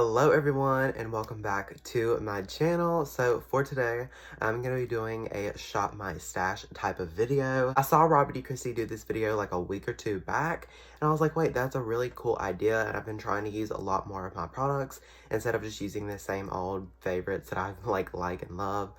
Hello everyone and welcome back to my channel. So for today, I'm going to be doing a shop my stash type of video. I saw Robert D. Christie do this video like a week or two back and I was like, wait, that's a really cool idea, and I've been trying to use a lot more of my products instead of just using the same old favorites that I like and love.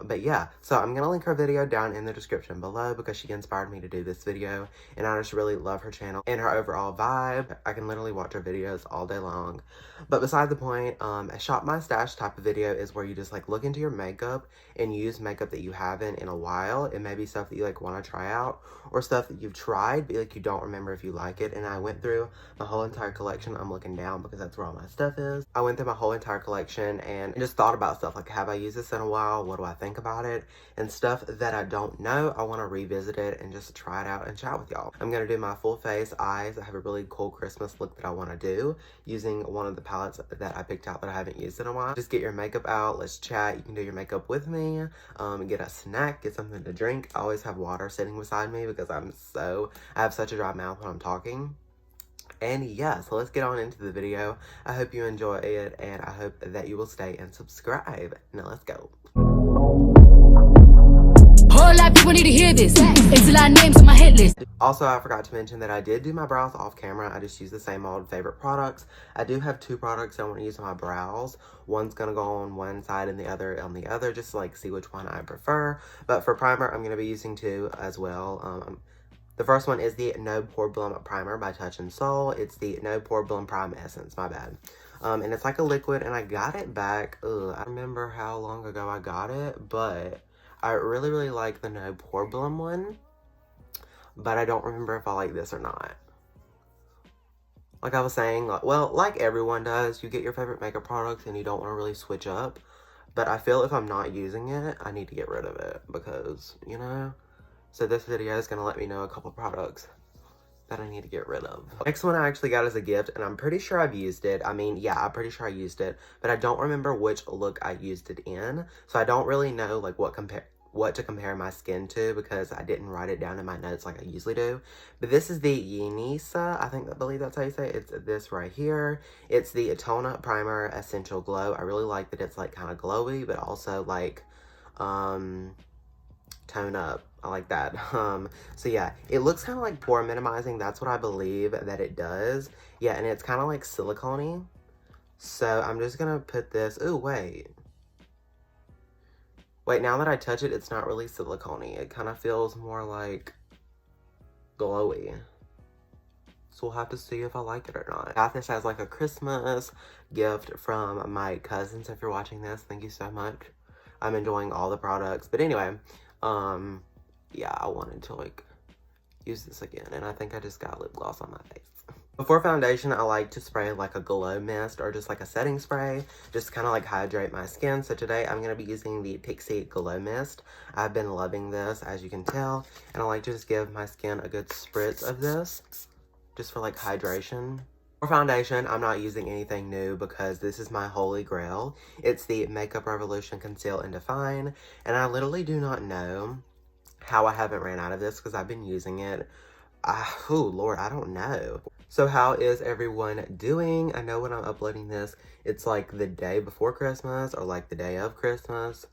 But yeah, so I'm going to link her video down in the description below because she inspired me to do this video, and I just really love her channel and her overall vibe. I can literally watch her videos all day long. But beside the point, a shop my stash type of video is where you just like look into your makeup and use makeup that you haven't in a while. It may be stuff that you like want to try out or stuff that you've tried but like you don't remember if you like it. And I went through my whole entire collection. I'm looking down because that's where all my stuff is. I went through my whole entire collection and just thought about stuff like, have I used this in a while? What do I think about it? And stuff that I don't know, I want to revisit it and just try it out and chat with y'all. I'm going to do my full face, eyes. I have a really cool Christmas look that I want to do using one of the palettes that I picked out that I haven't used in a while. Just get your makeup out, let's chat. You can do your makeup with me, get a snack, get something to drink. I always have water sitting beside me because I have such a dry mouth when I'm talking. And yeah, so let's get on into the video. I hope you enjoy it and I hope that you will stay and subscribe. Now let's go. Whole lot of people need to hear this. It's a lot of names on my hit list. Also, I forgot to mention that I did do my brows off camera. I just use the same old favorite products. I do have two products I want to use on my brows. One's going to go on one side and the other on the other, just to like see which one I prefer. But for primer, I'm going to be using two as well. The first one is the No Pore Blum Primer by Touch in Soul. It's the No Pore Blum Prime Essence, my bad. And it's like a liquid, and I got it back. I don't remember how long ago I got it, but I really like the No Pore Blum one. But I don't remember if I like this or not. Like I was saying, well, like everyone does, you get your favorite makeup products and you don't want to really switch up. But I feel if I'm not using it, I need to get rid of it because, you know. So this video is going to let me know a couple products that I need to get rid of. Next one I actually got as a gift, and I'm pretty sure I've used it. I mean, yeah, I'm pretty sure I used it, but I don't remember which look I used it in. So I don't really know like what to compare my skin to because I didn't write it down in my notes like I usually do. But this is the Yenisa, I believe that's how you say it. It's this right here. It's the Tone Up Primer Essential Glow. I really like that it's like kind of glowy, but also like tone up. I like that. So yeah, it looks kind of like pore minimizing. That's what I believe that it does. Yeah, and it's kind of like silicone-y. So I'm just gonna put this. Ooh, wait, now that I touch it, it's not really silicone-y. It kind of feels more like glowy. So we'll have to see if I like it or not. I got this as like a Christmas gift from my cousins. If you're watching this, thank you so much. I'm enjoying all the products. But anyway, yeah, I wanted to like use this again, and I think I just got lip gloss on my face. Before foundation, I like to spray like a glow mist or just like a setting spray, just kind of like hydrate my skin. So today I'm going to be using the Pixie Glow Mist. I've been loving this, as you can tell, and I like to just give my skin a good spritz of this, just for like hydration. For foundation, I'm not using anything new because this is my holy grail. It's the Makeup Revolution Conceal and Define, and I literally do not know how I haven't ran out of this because I've been using it. Oh Lord, I don't know. So how is everyone doing? I know when I'm uploading this, it's like the day before Christmas or like the day of Christmas.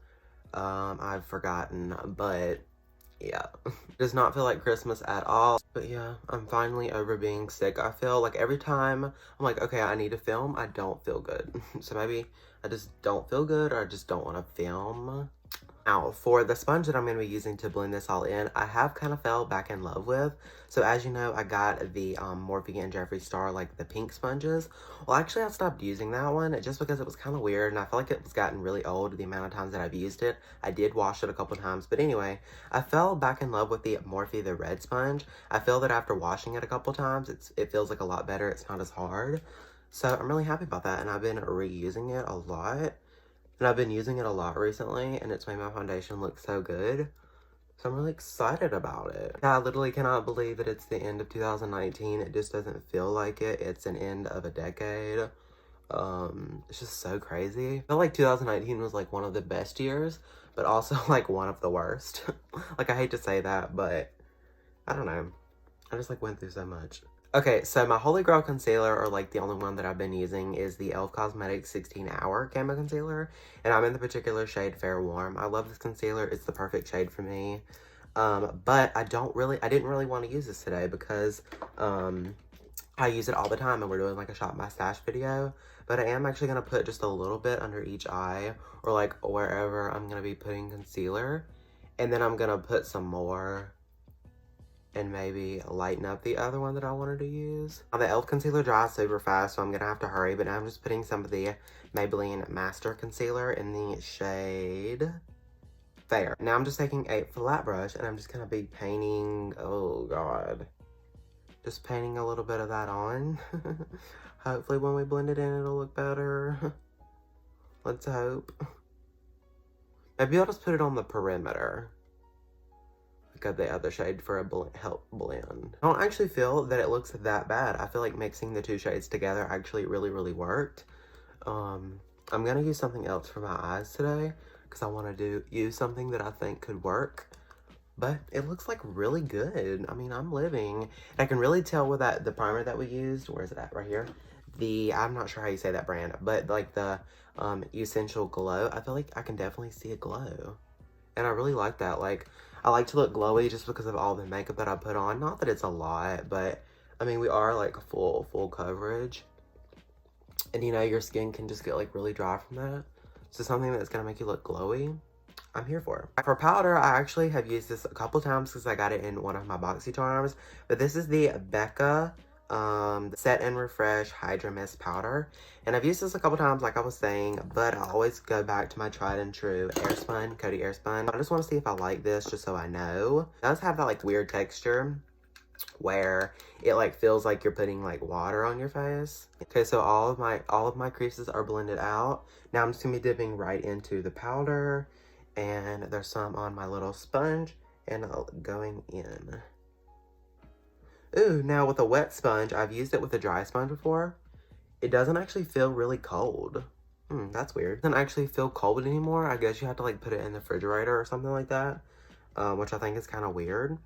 I've forgotten, but yeah. Does not feel like Christmas at all. But yeah, I'm finally over being sick. I feel like every time I'm like, okay, I need to film, I don't feel good. So maybe I just don't feel good or I just don't want to film. Now, for the sponge that I'm going to be using to blend this all in, I have kind of fell back in love with. So as you know, I got the Morphe and Jeffree Star, like the pink sponges. Well, actually, I stopped using that one just because it was kind of weird, and I feel like it was gotten really old the amount of times that I've used it. I did wash it a couple times, but anyway, I fell back in love with the Morphe, the red sponge. I feel that after washing it a couple times, it feels like a lot better. It's not as hard. So I'm really happy about that, and I've been reusing it a lot. And I've been using it a lot recently, and it's made my foundation look so good. So I'm really excited about it. I literally cannot believe that it's the end of 2019. It just doesn't feel like it. It's an end of a decade. It's just so crazy. I feel like 2019 was like one of the best years, but also like one of the worst. Like I hate to say that, but I don't know. I just like went through so much. Okay, so my Holy Grail concealer, or like the only one that I've been using, is the e.l.f. Cosmetics 16 Hour Camo Concealer. And I'm in the particular shade Fair Warm. I love this concealer. It's the perfect shade for me. But I didn't really want to use this today because, I use it all the time and we're doing like a shop my stash video. But I am actually going to put just a little bit under each eye or like wherever I'm going to be putting concealer. And then I'm going to put some more and maybe lighten up the other one that I wanted to use. Now, the e.l.f. concealer dries super fast, so I'm going to have to hurry. But now I'm just putting some of the Maybelline Master Concealer in the shade Fair. Now I'm just taking a flat brush and I'm just going to be painting, oh god. Just painting a little bit of that on. Hopefully when we blend it in, it'll look better. Let's hope. Maybe I'll just put it on the perimeter. Got the other shade for a help blend. I don't actually feel that it looks that bad. I feel like mixing the two shades together actually really worked. I'm gonna use something else for my eyes today because I want to use something that I think could work. But it looks like really good. I mean, I'm living. And I can really tell with the primer that we used. Where is it at? Right here. I'm not sure how you say that brand, but like the Essential Glow. I feel like I can definitely see a glow. And I really like that. Like, I like to look glowy just because of all the makeup that I put on. Not that it's a lot, but I mean, we are like full coverage. And you know, your skin can just get like really dry from that. So something that's gonna make you look glowy, I'm here for. For powder, I actually have used this a couple times because I got it in one of my BoxyCharms. But this is the Becca Set and Refresh Hydra Mist Powder. And I've used this a couple times, like I was saying, but I always go back to my tried and true Airspun, Coty Airspun. I just want to see if I like this, just so I know. It does have that like weird texture where it like feels like you're putting like water on your face. Okay, so all of my creases are blended out. Now I'm just gonna be dipping right into the powder, and there's some on my little sponge and going in. Ooh, now with a wet sponge, I've used it with a dry sponge before. It doesn't actually feel really cold. That's weird. It doesn't actually feel cold anymore. I guess you have to like put it in the refrigerator or something like that, which I think is kind of weird.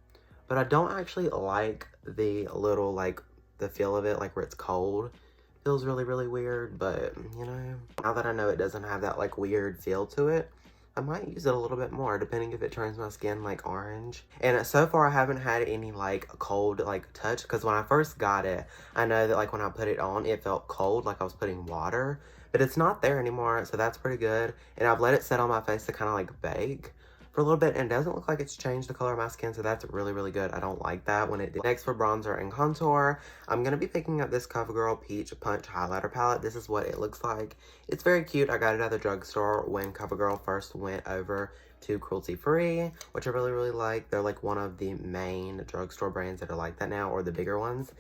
But I don't actually like the little, like, the feel of it, like, where it's cold. Feels really weird, but, you know, now that I know it doesn't have that, like, weird feel to it, I might use it a little bit more, depending if it turns my skin, like, orange. And so far, I haven't had any, like, cold, like, touch, because when I first got it, I know that, like, when I put it on, it felt cold, like I was putting water. But it's not there anymore, so that's pretty good. And I've let it sit on my face to kind of, like, bake for a little bit, and it doesn't look like it's changed the color of my skin, so that's really good. I don't like that when it did. Next, for bronzer and contour, I'm gonna be picking up this CoverGirl Peach Punch highlighter palette. This is what it looks like. It's very cute. I got it at the drugstore when CoverGirl first went over to cruelty free, which I really like. They're like one of the main drugstore brands that are like that now, or the bigger ones.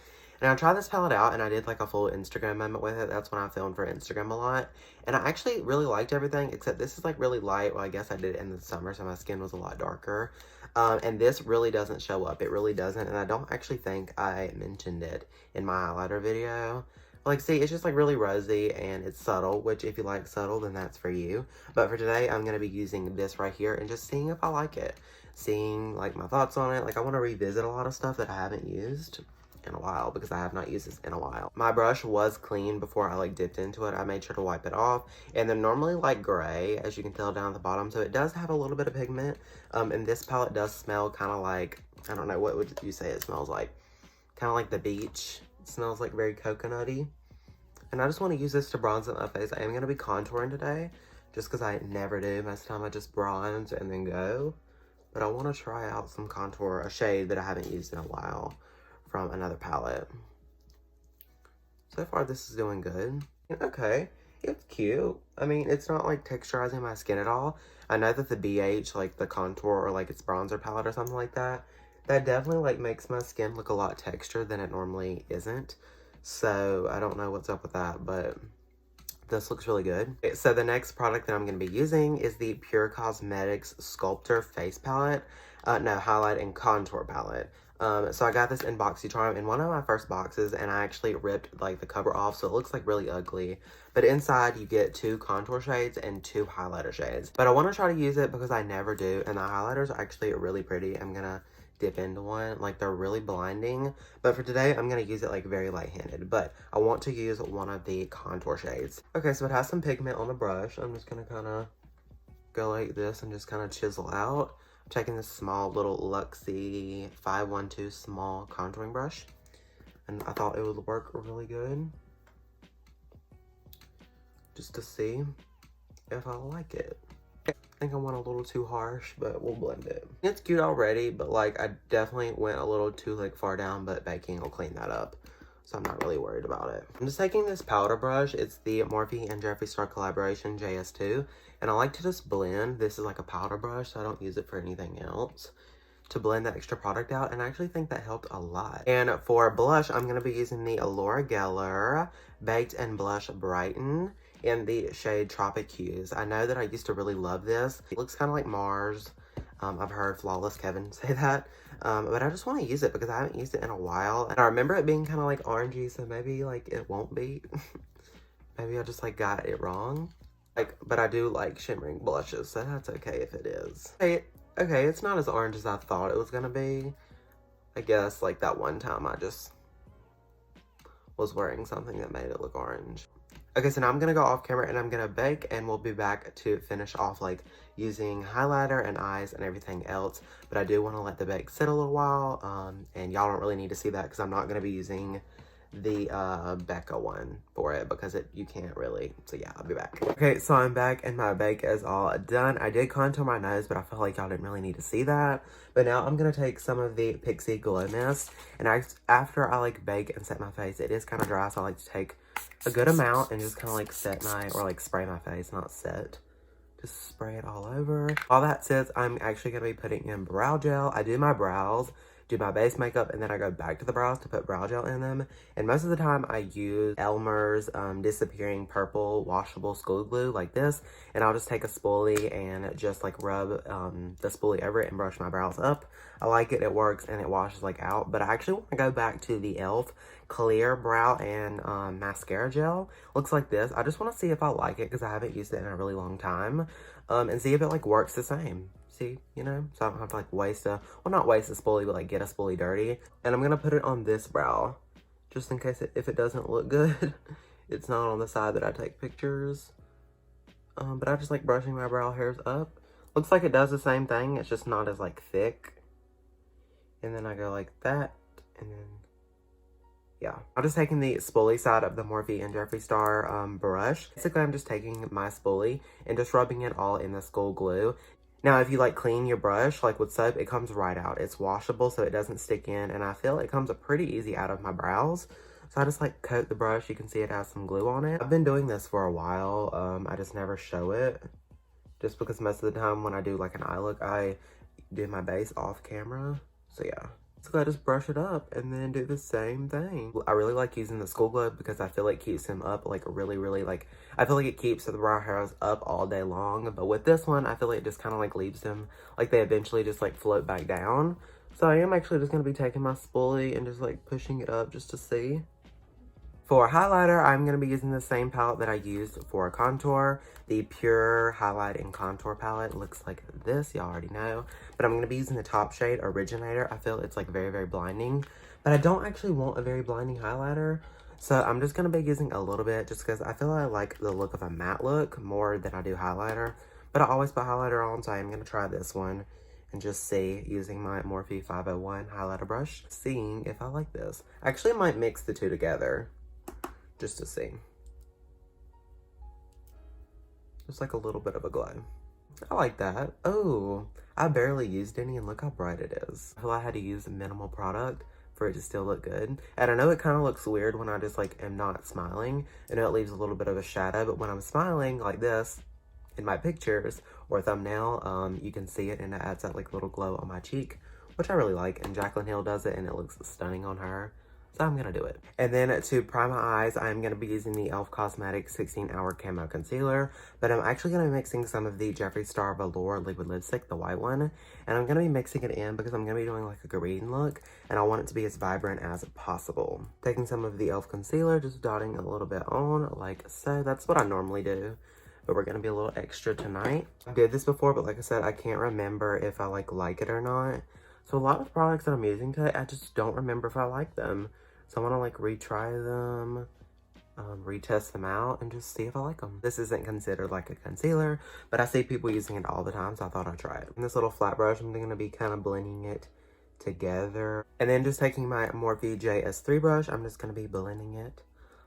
And I tried this palette out, and I did like a full Instagram moment with it. That's when I filmed for Instagram a lot. And I actually really liked everything, except this is like really light. Well, I guess I did it in the summer, so my skin was a lot darker. And this really doesn't show up. It really doesn't. And I don't actually think I mentioned it in my highlighter video. Like, see, it's just like really rosy and it's subtle, which if you like subtle, then that's for you. But for today, I'm going to be using this right here and just seeing if I like it. Seeing like my thoughts on it. Like, I want to revisit a lot of stuff that I haven't used in a while because I have not used this in a while. My brush was clean before I like dipped into it. I made sure to wipe it off, and they're normally like gray, as you can tell down at the bottom, so it does have a little bit of pigment. And this palette does smell kind of like, I don't know, what would you say it smells like? Kind of like the beach. It smells like very coconutty. And I just want to use this to bronze up my face. I am going to be contouring today, just because I never do. Most of the time I just bronze and then go. But I want to try out some contour, a shade that I haven't used in a while, from another palette. So far, this is doing good. Okay, it's cute. I mean, it's not like texturizing my skin at all. I know that the BH, like the contour or like its bronzer palette or something like that, that definitely like makes my skin look a lot textured than it normally isn't. So I don't know what's up with that, but this looks really good. Okay, so the next product that I'm going to be using is the Pure Cosmetics Sculptor Face Palette. No, Highlight and Contour Palette. So I got this in BoxyCharm in one of my first boxes, and I actually ripped like the cover off, so it looks like really ugly. But inside you get 2 contour shades and 2 highlighter shades. But I want to try to use it because I never do, and the highlighters are actually really pretty. I'm gonna dip into one. Like, they're really blinding. But for today, I'm going to use it, like, very light-handed. But I want to use one of the contour shades. Okay, so it has some pigment on the brush. I'm just going to kind of go like this and just kind of chisel out. I'm taking this small little Luxie 512 small contouring brush. And I thought it would work really good. Just to see if I like it. I think I went a little too harsh, but we'll blend it. It's cute already, but like I definitely went a little too like far down, but baking will clean that up. So I'm not really worried about it. I'm just taking this powder brush. It's the Morphe and Jeffree Star collaboration JS2. And I like to just blend. This is like a powder brush, so I don't use it for anything else. To blend that extra product out, and I actually think that helped a lot. And for blush, I'm going to be using the Laura Geller Baked and Blush Brighten in the shade Tropic Hues. I know that I used to really love this. It looks kind of like Mars. I've heard Flawless Kevin say that. But I just want to use it because I haven't used it in a while. And I remember it being kind of like orangey, so maybe like it won't be. Maybe I just like got it wrong. Like, but I do like shimmering blushes, so that's okay if it is. Okay, it's not as orange as I thought it was gonna be. I guess like that one time I just was wearing something that made it look orange. Okay, so now I'm gonna go off camera and I'm gonna bake, and we'll be back to finish off like using highlighter and eyes and everything else. But I do want to let the bake sit a little while, and y'all don't really need to see that because I'm not gonna be using the Becca one for it because you can't really. So yeah, I'll be back. Okay, so I'm back and my bake is all done. I did contour my nose, but I feel like y'all didn't really need to see that. But now I'm gonna take some of the Pixie Glow Mist, and after I like bake and set my face, it is kind of dry, so I like to take a good amount and just kind of like set my, or like spray my face, not set. Just spray it all over. All that sits, I'm actually gonna be putting in brow gel. I do my brows, do my base makeup, and then I go back to the brows to put brow gel in them. And most of the time I use Elmer's Disappearing Purple Washable School Glue like this. And I'll just take a spoolie and just like rub the spoolie over it and brush my brows up. I like it, it works, and it washes like out. But I actually want to go back to the e.l.f. Clear Brow and Mascara Gel. Looks like this. I just want to see if I like it because I haven't used it in a really long time. And see if it like works the same. See, you know, so I don't have to like waste well, not waste a spoolie, but like get a spoolie dirty. And I'm gonna put it on this brow just in case if it doesn't look good. It's not on the side that I take pictures. But I just like brushing my brow hairs up. Looks like it does the same thing, it's just not as like thick. And then I go like that, and then yeah. I'm just taking the spoolie side of the Morphe and Jeffree Star brush. Basically, I'm just taking my spoolie and just rubbing it all in the school glue. Now, if you like clean your brush, like with soap, it comes right out. It's washable, so it doesn't stick in, and I feel it comes pretty easy out of my brows. So I just like coat the brush. You can see it has some glue on it. I've been doing this for a while. I just never show it, just because most of the time when I do like an eye look, I do my base off camera. So yeah. So I just brush it up and then do the same thing. I really like using the school glue because I feel it keeps them up like really, like, I feel like it keeps the brow hairs up all day long. But with this one, I feel like it just kind of like leaves them, like they eventually just like float back down. So I am actually just going to be taking my spoolie and just like pushing it up just to see. For highlighter, I'm going to be using the same palette that I used for contour. The Pure Highlight and Contour palette looks like this, y'all already know. But I'm going to be using the top shade, Originator. I feel it's like very, very blinding. But I don't actually want a very blinding highlighter. So I'm just going to be using a little bit just because I feel I like the look of a matte look more than I do highlighter. But I always put highlighter on, so I'm going to try this one and just see using my Morphe 501 highlighter brush, seeing if I like this. I actually might mix the two together. Just to see. Just like a little bit of a glow. I like that. Oh, I barely used any and look how bright it is. I feel I had to use minimal product for it to still look good. And I know it kind of looks weird when I just like am not smiling. I know it leaves a little bit of a shadow, but when I'm smiling like this in my pictures or thumbnail, you can see it and it adds that like little glow on my cheek, which I really like. And Jaclyn Hill does it and it looks stunning on her. So I'm going to do it. And then to prime my eyes, I'm going to be using the e.l.f. Cosmetics 16-Hour Camo Concealer. But I'm actually going to be mixing some of the Jeffree Star Velour Liquid Lipstick, the white one. And I'm going to be mixing it in because I'm going to be doing like a green look. And I want it to be as vibrant as possible. Taking some of the e.l.f. concealer, just dotting a little bit on like so. That's what I normally do. But we're going to be a little extra tonight. I did this before, but like I said, I can't remember if I like it or not. So a lot of the products that I'm using today, I just don't remember if I like them. So I want to like retry them, retest them out, and just see if I like them. This isn't considered like a concealer, but I see people using it all the time, so I thought I'd try it. And this little flat brush, I'm going to be kind of blending it together. And then just taking my Morphe JS3 brush, I'm just going to be blending it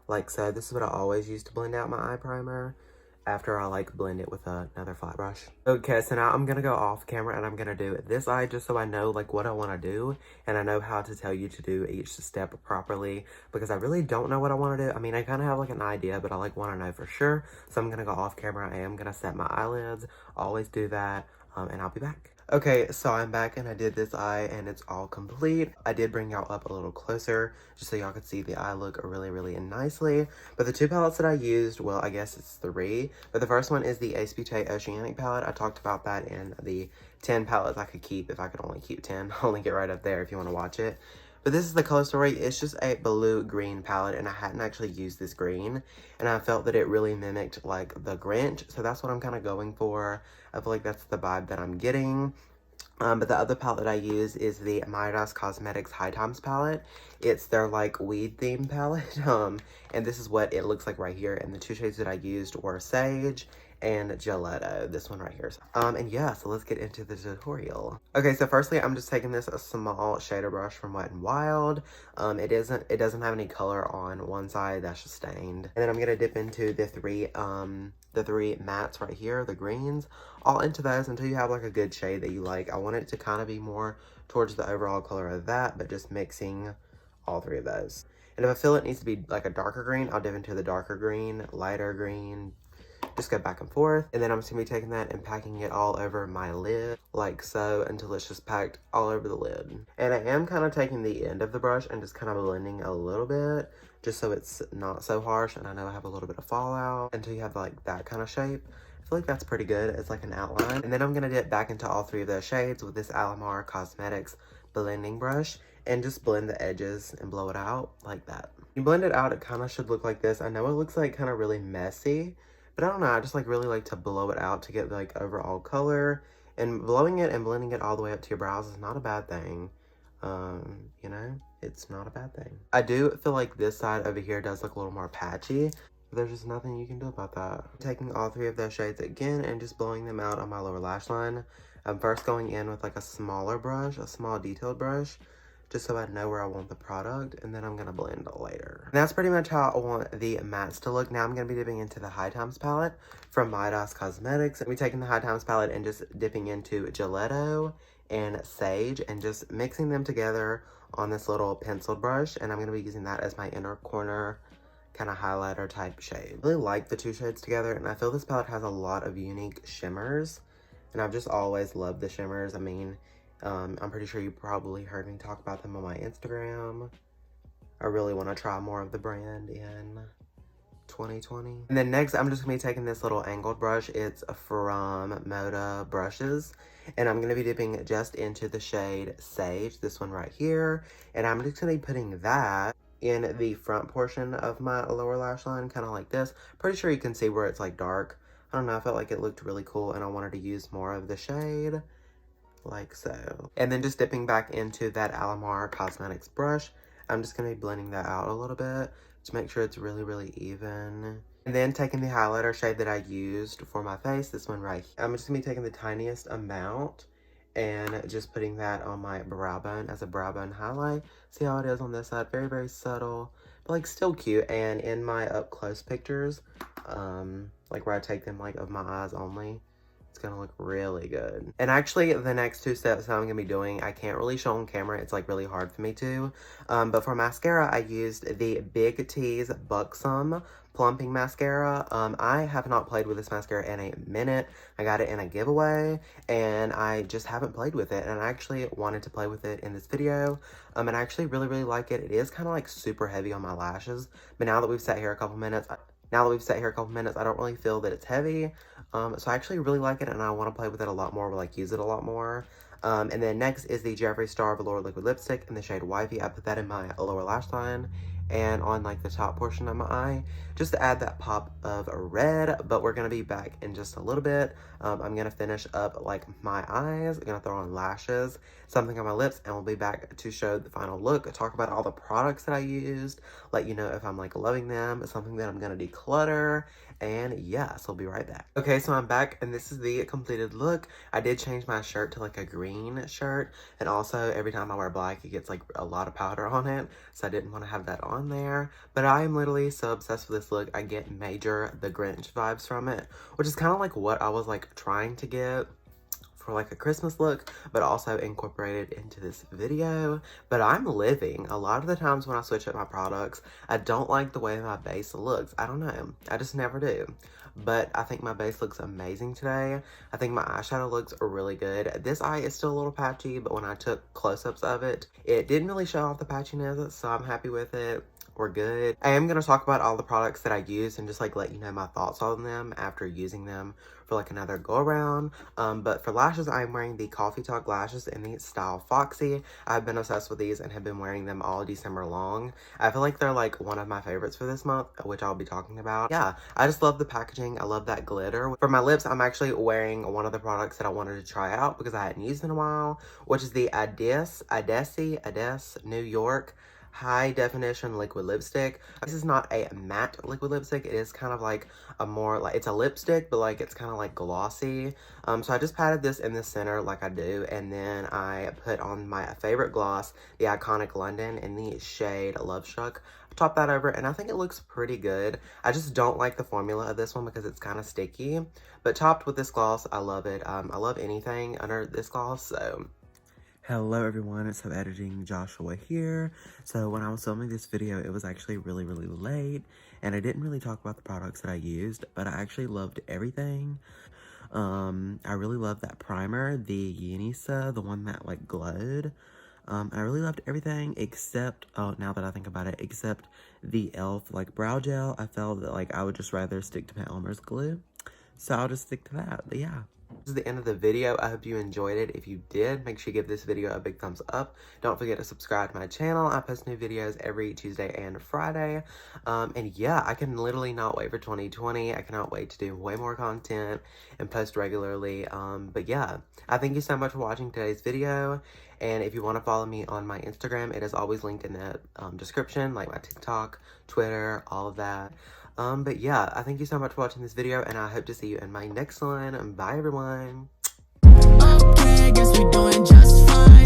like so. This is what I always use to blend out my eye primer after I like blend it with another flat brush. Okay, so now I'm gonna go off camera and I'm gonna do this eye just so I know like what I want to do, and I know how to tell you to do each step properly, because I really don't know what I want to do. I mean, I kind of have like an idea, but I like want to know for sure. So I'm gonna go off camera. I am gonna set my eyelids, always do that, and I'll be back. Okay, so I'm back and I did this eye and it's all complete. I did bring y'all up a little closer just so y'all could see the eye look really, really nicely. But the two palettes that I used, well, I guess it's three. But the first one is the Ace Beauté Oceanic palette. I talked about that in the 10 palettes I could keep if I could only keep 10. I'll link it right up there if you want to watch it. But this is the color story. It's just a blue-green palette, and I hadn't actually used this green, and I felt that it really mimicked, like, the Grinch, so that's what I'm kind of going for. I feel like that's the vibe that I'm getting. But the other palette that I use is the Midas Cosmetics High Times palette. It's their, like, weed theme palette, and this is what it looks like right here, and the two shades that I used were Sage and Gelato, this one right here. And yeah, so let's get into the tutorial. Okay, so firstly, I'm just taking this small shader brush from Wet n Wild. It doesn't have any color on one side, that's just stained. And then I'm gonna dip into the three mattes right here, the greens, all into those until you have like a good shade that you like. I want it to kind of be more towards the overall color of that, but just mixing all three of those. And if I feel it needs to be like a darker green, I'll dip into the darker green, lighter green, just go back and forth. And then I'm just gonna be taking that and packing it all over my lid like so until it's just packed all over the lid. And I am kind of taking the end of the brush and just kind of blending a little bit just so it's not so harsh, and I know I have a little bit of fallout until you have like that kind of shape. I feel like that's pretty good. It's like an outline. And then I'm gonna dip back into all three of those shades with this Alamar Cosmetics blending brush and just blend the edges and blow it out like that. You blend it out, it kind of should look like this. I know it looks like kind of really messy, but I don't know, I just like really like to blow it out to get like overall color. And blowing it and blending it all the way up to your brows is not a bad thing. You know, it's not a bad thing. I do feel like this side over here does look a little more patchy, but there's just nothing you can do about that. Taking all three of those shades again and just blowing them out on my lower lash line. I'm first going in with like a smaller brush, a small detailed brush, just so I know where I want the product, and then I'm going to blend later. And that's pretty much how I want the mattes to look. Now I'm going to be dipping into the High Times palette from Midas Cosmetics. We're taking the High Times palette and just dipping into Gelato and Sage and just mixing them together on this little pencil brush, and I'm going to be using that as my inner corner kind of highlighter type shade. I really like the two shades together, and I feel this palette has a lot of unique shimmers, and I've just always loved the shimmers. I mean, I'm pretty sure you probably heard me talk about them on my Instagram. I really want to try more of the brand in 2020. And then next, I'm just going to be taking this little angled brush. It's from Moda Brushes. And I'm going to be dipping just into the shade Sage, this one right here. And I'm just going to be putting that in the front portion of my lower lash line, kind of like this. Pretty sure you can see where it's like dark. I don't know, I felt like it looked really cool and I wanted to use more of the shade. Like so. And then just dipping back into that Alamar Cosmetics brush, I'm just going to be blending that out a little bit to make sure it's really, really even. And then taking the highlighter shade that I used for my face, this one right here, I'm just going to be taking the tiniest amount and just putting that on my brow bone as a brow bone highlight. See how it is on this side? Very, very subtle, but like still cute. And in my up close pictures, like where I take them like of my eyes only, it's gonna look really good. And actually, the next two steps that I'm gonna be doing, I can't really show on camera. It's like really hard for me to. But for mascara, I used the Big T's Buxom Plumping Mascara. I have not played with this mascara in a minute. I got it in a giveaway, and I just haven't played with it. And I actually wanted to play with it in this video. And I actually really, really like it. It is kind of like super heavy on my lashes. But now that we've sat here a couple minutes, I don't really feel that it's heavy. So I actually really like it, and I want to play with it a lot more, like use it a lot more. And then next is the Jeffree Star Velour Liquid Lipstick in the shade Wifey. I put that in my lower lash line, and on like the top portion of my eye, just to add that pop of red. But we're gonna be back in just a little bit. I'm gonna finish up like my eyes, I'm gonna throw on lashes, something on my lips, and we'll be back to show the final look, talk about all the products that I used, let you know if I'm like loving them, something that I'm gonna declutter, and yeah, so I'll be right back. Okay, so I'm back, and this is the completed look. I did change my shirt to like a green shirt, and also every time I wear black, it gets like a lot of powder on it, so I didn't want to have that on there. But I am literally so obsessed with this look. I get major The Grinch vibes from it, which is kind of like what I was like trying to get for like a Christmas look, but also incorporated into this video. But I'm living. A lot of the times when I switch up my products, I don't like the way my base looks. I don't know. I just never do. But I think my base looks amazing today. I think my eyeshadow looks really good. This eye is still a little patchy, but when I took close-ups of it, it didn't really show off the patchiness, so I'm happy with it. We're good. I am going to talk about all the products that I used and just like let you know my thoughts on them after using them for like another go around. But for lashes, I'm wearing the Coffee Talk lashes in the style Foxy. I've been obsessed with these and have been wearing them all December long. I feel like they're like one of my favorites for this month, which I'll be talking about. Yeah, I just love the packaging. I love that glitter. For my lips, I'm actually wearing one of the products that I wanted to try out because I hadn't used in a while, which is the Ades New York high definition liquid lipstick. This is not a matte liquid lipstick. It is kind of like a more like, it's a lipstick, but like it's kind of like glossy. So I just patted this in the center like I do, and then I put on my favorite gloss, the Iconic London in the shade Love Struck. Top that over, and I think it looks pretty good. I just don't like the formula of this one because it's kind of sticky, but topped with this gloss, I love it. I love anything under this gloss, so. Hello everyone, it's Editing Joshua here. So when I was filming this video, it was actually really late, and I didn't really talk about the products that I used, but I actually loved everything. I really loved that primer, the Unisa, the one that like glowed. I really loved everything except, oh, now that I think about it, except the e.l.f. like brow gel. I felt that like I would just rather stick to my Elmer's glue, so I'll just stick to that. But yeah. This is the end of the video. I hope you enjoyed it. If you did, make sure you give this video a big thumbs up. Don't forget to subscribe to my channel. I post new videos every Tuesday and Friday. And yeah, I can literally not wait for 2020. I cannot wait to do way more content and post regularly. But yeah, I thank you so much for watching today's video. And if you want to follow me on my Instagram, it is always linked in the description, like my TikTok, Twitter, all of that. But yeah, I thank you so much for watching this video, and I hope to see you in my next one. Bye, everyone. Okay, guess we doing just fine.